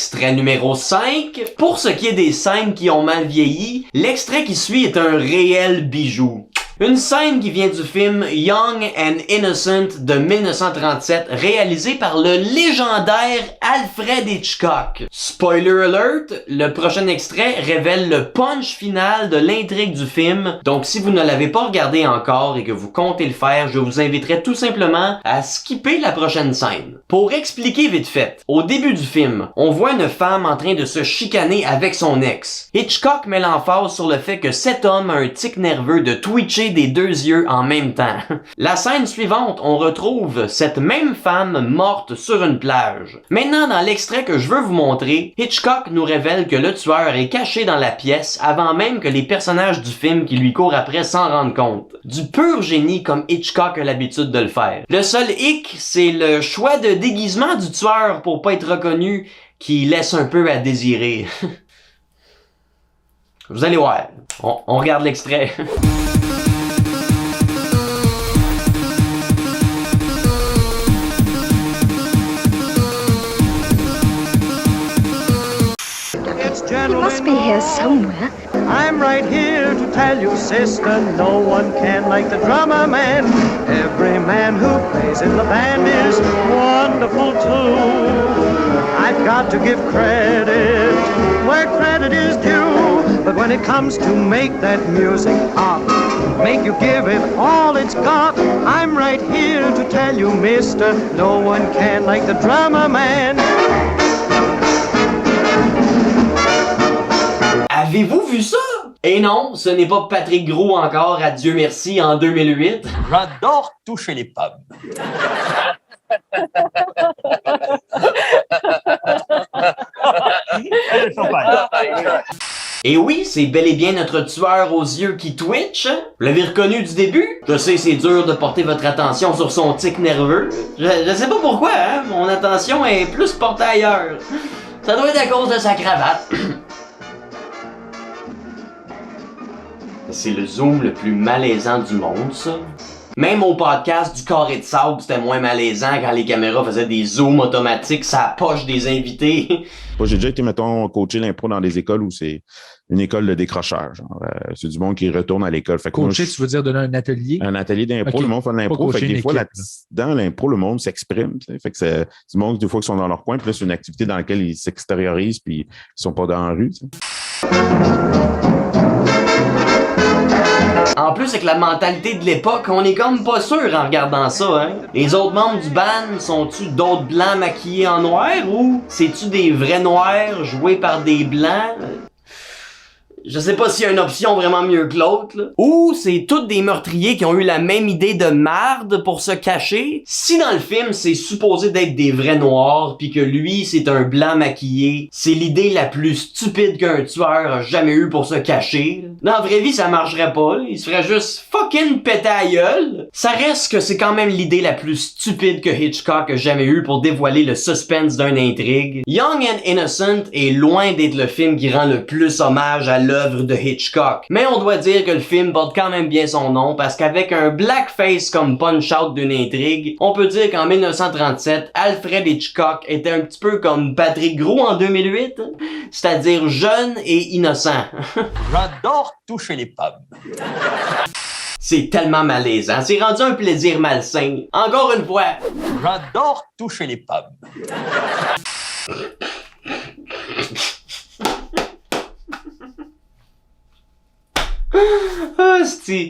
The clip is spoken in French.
Extrait numéro 5. Pour ce qui est des scènes qui ont mal vieilli, l'extrait qui suit est un réel bijou. Une scène qui vient du film Young and Innocent de 1937, réalisé par le légendaire Alfred Hitchcock. Spoiler alert, le prochain extrait révèle le punch final de l'intrigue du film, donc si vous ne l'avez pas regardé encore et que vous comptez le faire, je vous inviterai tout simplement à skipper la prochaine scène. Pour expliquer vite fait, au début du film, on voit une femme en train de se chicaner avec son ex. Hitchcock met l'emphase sur le fait que cet homme a un tic nerveux de twitcher des deux yeux en même temps. La scène suivante, on retrouve cette même femme morte sur une plage. Maintenant, dans l'extrait que je veux vous montrer, Hitchcock nous révèle que le tueur est caché dans la pièce avant même que les personnages du film qui lui courent après s'en rendent compte. Du pur génie comme Hitchcock a l'habitude de le faire. Le seul hic, c'est le choix de déguisement du tueur pour pas être reconnu qui laisse un peu à désirer. Vous allez voir. On regarde l'extrait. He must be here somewhere. I'm right here to tell you, sister, no one can like the drummer man. Every man who plays in the band is wonderful too. I've got to give credit where credit is due. But when it comes to make that music up, make you give it all it's got, I'm right here to tell you, mister, no one can like the drummer man. Avez-vous vu ça? Et non, ce n'est pas Patrick Gros encore, à Dieu merci, en 2008. J'adore toucher les pommes. Et oui, c'est bel et bien notre tueur aux yeux qui twitch. Vous l'avez reconnu du début? Je sais, c'est dur de porter votre attention sur son tic nerveux. Je sais pas pourquoi, hein? Mon attention est plus portée ailleurs. Ça doit être à cause de sa cravate. C'est le zoom le plus malaisant du monde, ça. Même au podcast du Carré de sable, c'était moins malaisant quand les caméras faisaient des zooms automatiques sur la poche des invités. Moi, j'ai déjà été, mettons, coacher l'impro dans des écoles où c'est une école de décrocheur. Genre, c'est du monde qui retourne à l'école. Fait que coacher, moi, tu veux dire donner un atelier? Un atelier d'impro, okay. Le monde fait de l'impro. Fait que des fois, équipe, dans l'impro, le monde s'exprime. T'sais. Fait que c'est du monde, des fois, qui sont dans leur coin. Puis là, c'est une activité dans laquelle ils s'extériorisent puis ils sont pas dans la rue. T'sais. En plus, avec la mentalité de l'époque, on est comme pas sûr en regardant ça, hein. Les autres membres du band, sont-tu d'autres blancs maquillés en noir ou c'est-tu des vrais noirs joués par des blancs? Je sais pas s'il y a une option vraiment mieux que l'autre, là. Ou c'est tous des meurtriers qui ont eu la même idée de marde pour se cacher. Si dans le film, c'est supposé d'être des vrais noirs, pis que lui, c'est un blanc maquillé, c'est l'idée la plus stupide qu'un tueur a jamais eu pour se cacher. Dans la vraie vie, ça marcherait pas, là. Il se ferait juste fucking péter à gueule. Ça reste que c'est quand même l'idée la plus stupide que Hitchcock a jamais eu pour dévoiler le suspense d'une intrigue. Young and Innocent est loin d'être le film qui rend le plus hommage à l'œuvre de Hitchcock. Mais on doit dire que le film porte quand même bien son nom parce qu'avec un blackface comme punch-out d'une intrigue, on peut dire qu'en 1937, Alfred Hitchcock était un petit peu comme Patrick Gros en 2008, c'est-à-dire jeune et innocent. J'adore toucher les pommes. C'est tellement malaisant, c'est rendu un plaisir malsain. Encore une fois. J'adore toucher les pommes. Hostie.